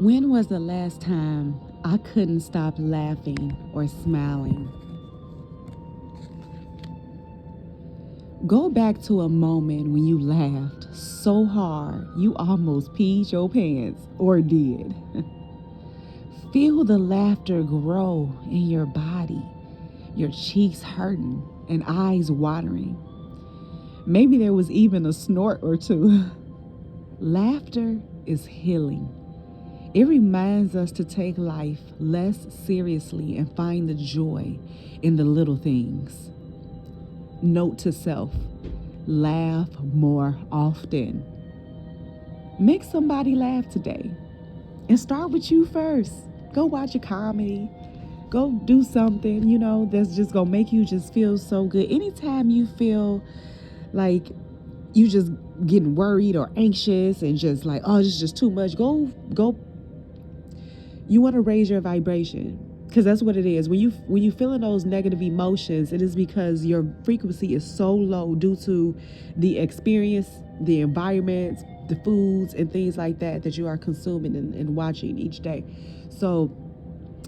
When was the last time I couldn't stop laughing or smiling? Go back to a moment when you laughed so hard you almost peed your pants or did. Feel the laughter grow in your body, your cheeks hurting and eyes watering. Maybe there was even a snort or two. Laughter is healing. It reminds us to take life less seriously and find the joy in the little things. Note to self, laugh more often. Make somebody laugh today. And start with you first. Go watch a comedy. Go do something, that's just going to make you just feel so good. Anytime you feel like you just getting worried or anxious and just like, oh, this is just too much, go. You want to raise your vibration, because that's what it is. When you feeling those negative emotions, it is because your frequency is so low due to the experience, the environment, the foods and things like that you are consuming and watching each day. So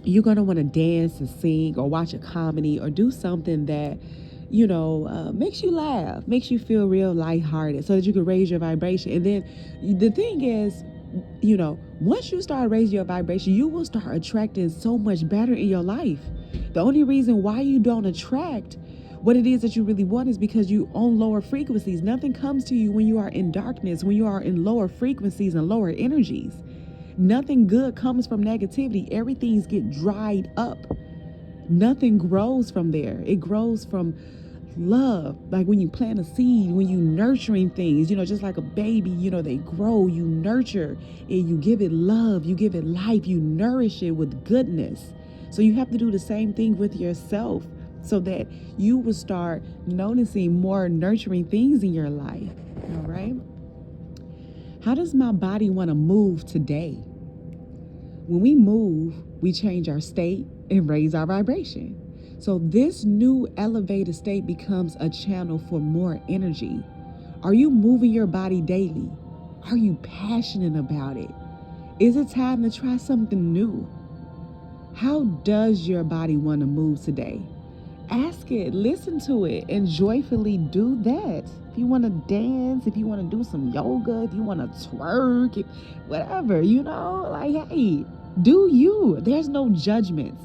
you're going to want to dance and sing or watch a comedy or do something that makes you laugh, makes you feel real lighthearted, so that you can raise your vibration. And then the thing is, once you start raising your vibration, you will start attracting so much better in your life. The only reason why you don't attract what it is that you really want is because you on lower frequencies. Nothing comes to you when you are in darkness, when you are in lower frequencies and lower energies. Nothing good comes from negativity. Everything's get dried up. Nothing grows from there. It grows from love. Like when you plant a seed, when you nurturing things, just like a baby, they grow, you nurture and you give it love, you give it life, you nourish it with goodness. So you have to do the same thing with yourself so that you will start noticing more nurturing things in your life. All right. How does my body want to move today? When we move, we change our state and raise our vibration. So this new elevated state becomes a channel for more energy. Are you moving your body daily? Are you passionate about it? Is it time to try something new? How does your body want to move today? Ask it, listen to it, and joyfully do that. If you want to dance, if you want to do some yoga, if you want to twerk, whatever, hey, do you. There's no judgments.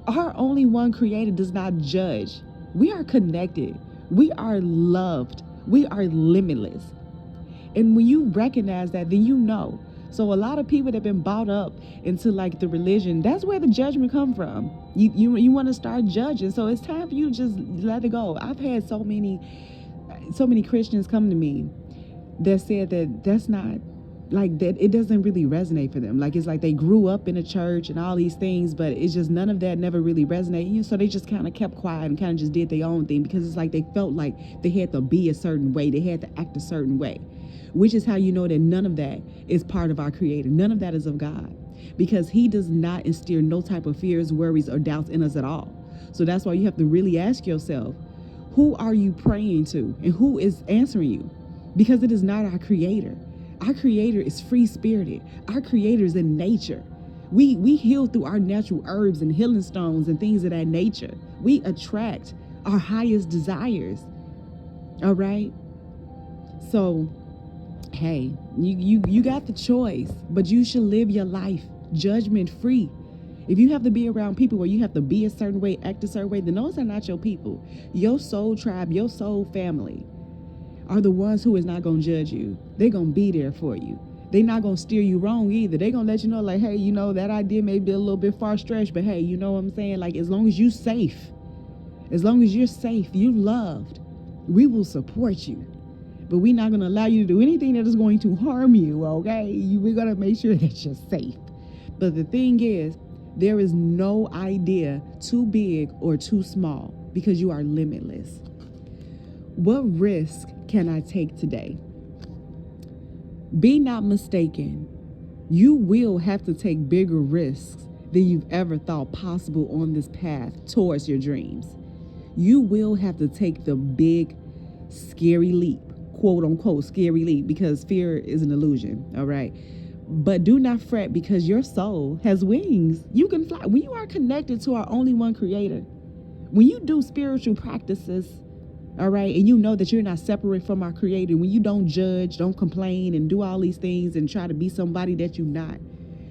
Our only one creator does not judge. We are connected. We are loved. We are limitless. And when you recognize that, then you know. So a lot of people that have been bought up into like the religion, that's where the judgment come from. You want to start judging. So it's time for you to just let it go. I've had so many Christians come to me that said that that's not like that. It doesn't really resonate for them. Like it's like they grew up in a church and all these things, but it's just none of that never really resonated. So they just kind of kept quiet and kind of just did their own thing, because it's like they felt like they had to be a certain way. They had to act a certain way, which is how you know that none of that is part of our creator. None of that is of God, because he does not instill no type of fears, worries, or doubts in us at all. So that's why you have to really ask yourself, who are you praying to and who is answering you? Because it is not our creator. Our creator is free spirited. Our creator is in nature. We heal through our natural herbs and healing stones and things of that nature. We attract our highest desires. All right. So, hey, you got the choice, but you should live your life judgment free. If you have to be around people where you have to be a certain way, act a certain way, then those are not your people. Your soul tribe, your soul family are the ones who is not going to judge you. They're going to be there for you. They're not going to steer you wrong either. They're going to let you know, like, hey, that idea may be a little bit far stretched, but hey, you know what I'm saying? Like, as long as you're safe, you loved, we will support you. But we're not going to allow you to do anything that is going to harm you, okay? We're going to make sure that you're safe. But the thing is, there is no idea too big or too small, because you are limitless. What risk can I take today? Be not mistaken. You will have to take bigger risks than you've ever thought possible on this path towards your dreams. You will have to take the big, scary leap, quote unquote, scary leap, because fear is an illusion. All right. But do not fret, because your soul has wings. You can fly. When you are connected to our only one creator, when you do spiritual practices, all right, and you know that you're not separate from our creator, when you don't judge, don't complain, and do all these things and try to be somebody that you're not,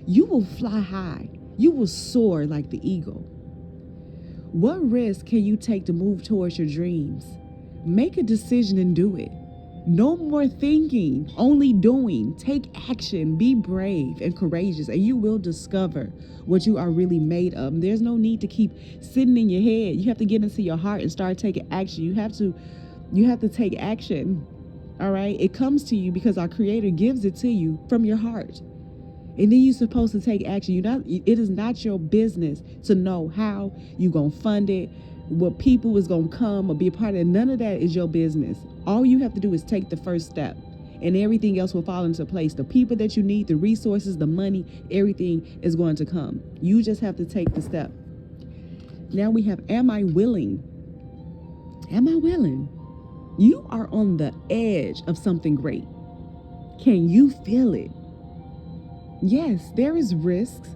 you will fly high. You will soar like the eagle. What risk can you take to move towards your dreams? Make a decision and do it. No more thinking, only doing. Take action, be brave and courageous, and you will discover what you are really made of. There's no need to keep sitting in your head. You have to get into your heart and start taking action. You have to take action. All right? It comes to you because our creator gives it to you from your heart. And then you're supposed to take action. It is not your business to know how you're going to fund it, what people is going to come or be a part of it. None of that is your business. All you have to do is take the first step, and everything else will fall into place. The people that you need, the resources, the money, everything is going to come. You just have to take the step. Now we have, am I willing? Am I willing? You are on the edge of something great. Can you feel it? Yes, there is risks,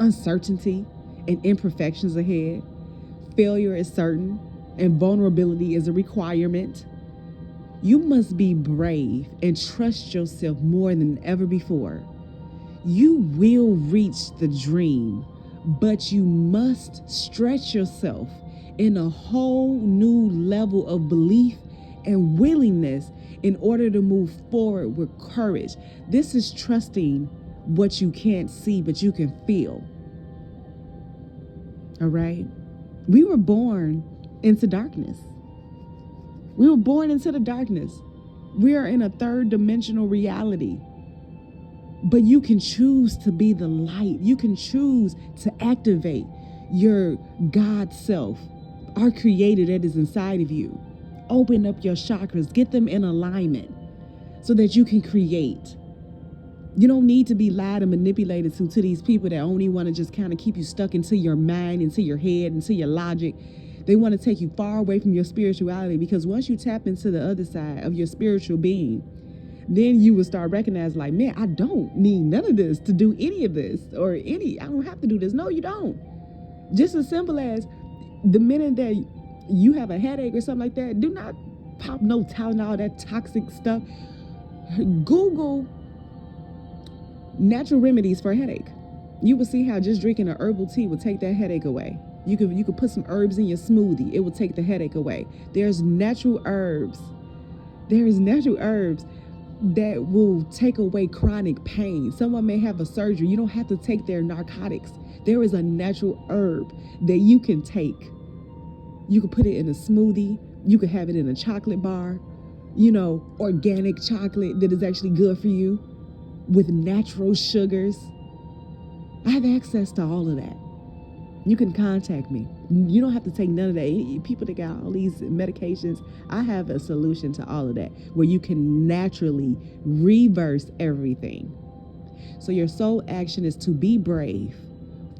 uncertainty, and imperfections ahead. Failure is certain, and vulnerability is a requirement. You must be brave and trust yourself more than ever before. You will reach the dream, but you must stretch yourself in a whole new level of belief and willingness in order to move forward with courage. This is trusting what you can't see, but you can feel. All right? We were born into darkness. We were born into the darkness. We are in a third dimensional reality. But you can choose to be the light. You can choose to activate your God self, our creator that is inside of you. Open up your chakras, get them in alignment so that you can create. You don't need to be lied and manipulated to these people that only want to just kind of keep you stuck into your mind, into your head, into your logic. They want to take you far away from your spirituality, because once you tap into the other side of your spiritual being, then you will start recognizing, like, man, I don't need none of this to do any of this, I don't have to do this. No, you don't. Just as simple as the minute that you have a headache or something like that, do not pop no Tylenol, that toxic stuff. Google natural remedies for a headache. You will see how just drinking a herbal tea will take that headache away. You could put some herbs in your smoothie. It will take the headache away. There's natural herbs. There is natural herbs that will take away chronic pain. Someone may have a surgery. You don't have to take their narcotics. There is a natural herb that you can take. You can put it in a smoothie. You could have it in a chocolate bar, organic chocolate that is actually good for you with natural sugars. I have access to all of that. You can contact me. You don't have to take none of that. People that got all these medications, I have a solution to all of that where you can naturally reverse everything. So your sole action is to be brave,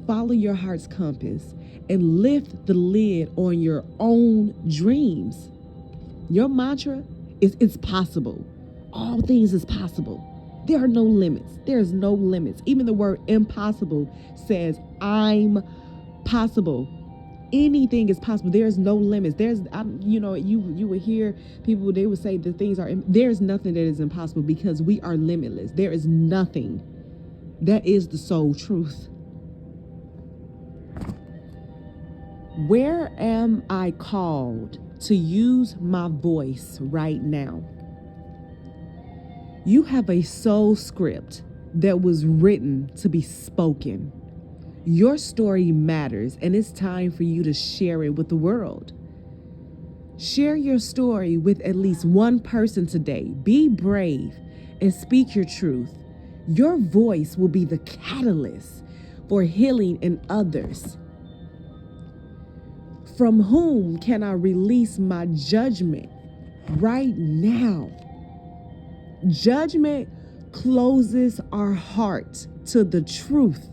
follow your heart's compass, and lift the lid on your own dreams. Your mantra is, it's possible. All things is possible. There are no limits. There's no limits. Even the word impossible says, I'm possible. Anything is possible. There's no limits. You would hear people, they would say that there's nothing that is impossible, because we are limitless. There is nothing. That is the sole truth. Where am I called to use my voice right now? You have a soul script that was written to be spoken. Your story matters, and it's time for you to share it with the world. Share your story with at least one person today. Be brave and speak your truth. Your voice will be the catalyst for healing in others. From whom can I release my judgment right now? Judgment closes our heart to the truth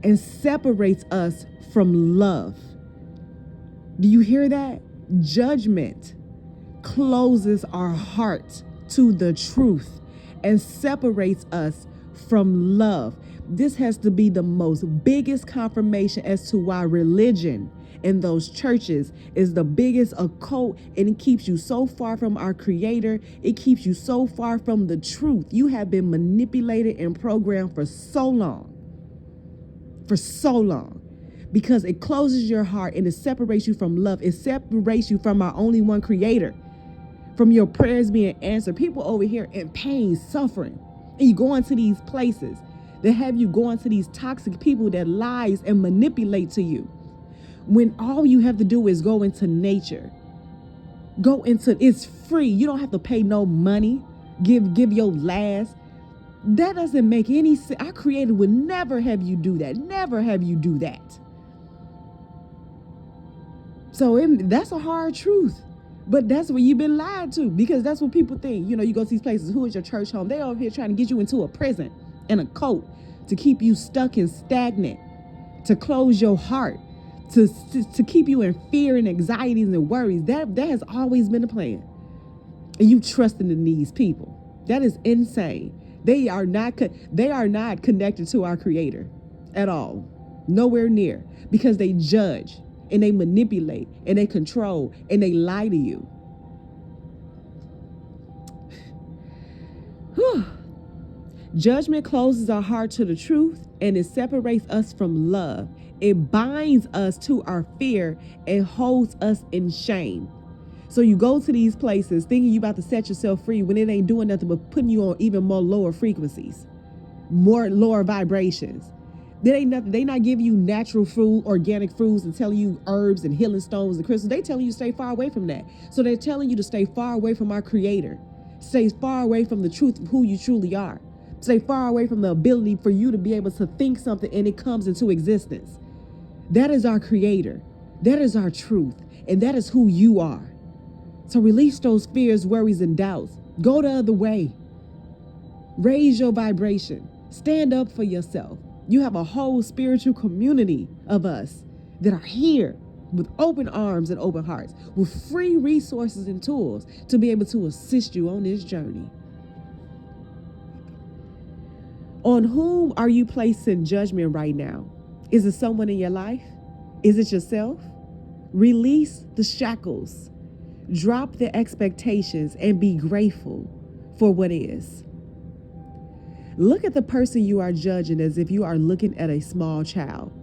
and separates us from love. Do you hear that? Judgment closes our heart to the truth and separates us from love. This has to be the most biggest confirmation as to why religion in those churches is the biggest occult, and it keeps you so far from our Creator. It keeps you so far from the truth. You have been manipulated and programmed for so long, because it closes your heart and it separates you from love. It separates you from our only one Creator, from your prayers being answered. People over here in pain, suffering, and you go into these places that have you go into these toxic people that lies and manipulate to you, when all you have to do is go into nature. It's free. You don't have to pay no money. Give your last. That doesn't make any sense. Our Creator would never have you do that. Never have you do that. So that's a hard truth. But that's what you've been lied to, because that's what people think. You go to these places. Who is your church home? They over here trying to get you into a prison and a cult to keep you stuck and stagnant, to close your heart, to keep you in fear and anxieties and worries. That has always been the plan. And you trusting in these people. That is insane. They are not connected to our Creator at all. Nowhere near. Because they judge and they manipulate and they control and they lie to you. Whew. Judgment closes our heart to the truth, and it separates us from love. It binds us to our fear and holds us in shame. So you go to these places thinking you about to set yourself free, when it ain't doing nothing but putting you on even more lower frequencies, more lower vibrations. They not giving you natural food, organic foods, and telling you herbs and healing stones and crystals. They telling you to stay far away from that. So they're telling you to stay far away from our Creator. Stay far away from the truth of who you truly are. Stay far away from the ability for you to be able to think something and it comes into existence. That is our Creator. That is our truth. And that is who you are. So release those fears, worries, and doubts. Go the other way. Raise your vibration. Stand up for yourself. You have a whole spiritual community of us that are here with open arms and open hearts, with free resources and tools to be able to assist you on this journey. On whom are you placing judgment right now? Is it someone in your life? Is it yourself? Release the shackles. Drop the expectations and be grateful for what is. Look at the person you are judging as if you are looking at a small child.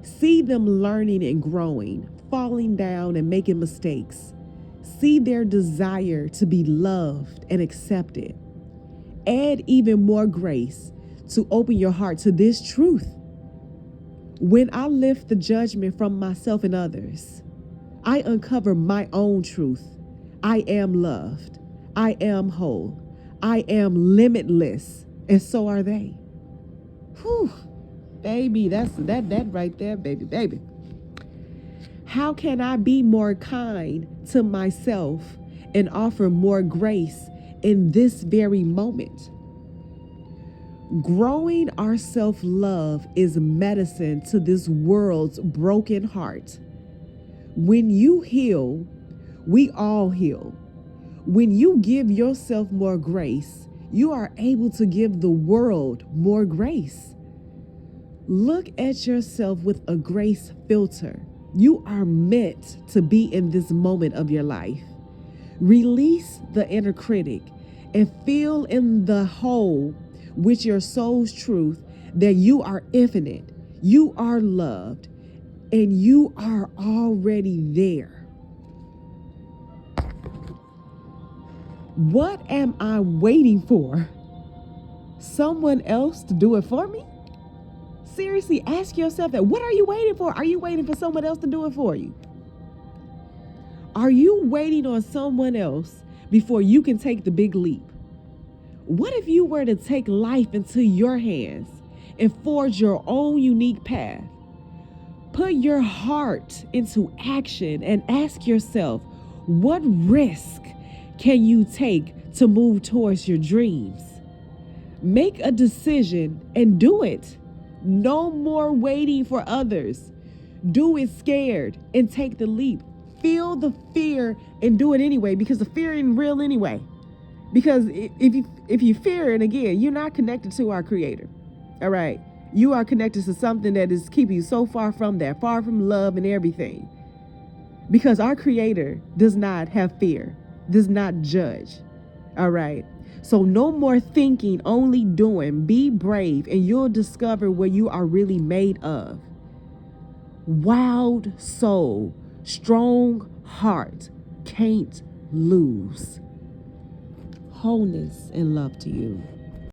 See them learning and growing, falling down and making mistakes. See their desire to be loved and accepted. Add even more grace to open your heart to this truth. When I lift the judgment from myself and others, I uncover my own truth. I am loved. I am whole. I am limitless. And so are they. Whew. Baby, that right there, baby. How can I be more kind to myself and offer more grace in this very moment? Growing our self-love is medicine to this world's broken heart. When you heal, we all heal. When you give yourself more grace, you are able to give the world more grace. Look at yourself with a grace filter. You are meant to be in this moment of your life. Release the inner critic and fill in the hole with your soul's truth that you are infinite, you are loved, and you are already there. What am I waiting for? Someone else to do it for me? Seriously, ask yourself that. What are you waiting for? Are you waiting for someone else to do it for you? Are you waiting on someone else before you can take the big leap? What if you were to take life into your hands and forge your own unique path? Put your heart into action and ask yourself, what risk can you take to move towards your dreams? Make a decision and do it. No more waiting for others. Do it scared and take the leap. Feel the fear and do it anyway, because the fear ain't real anyway. Because if you fear, and again, you're not connected to our Creator. All right. You are connected to something that is keeping you so far from that, far from love and everything. Because our Creator does not have fear, does not judge. All right. So no more thinking, only doing. Be brave, and you'll discover what you are really made of. Wild soul, strong heart, can't lose. Wholeness and love to you.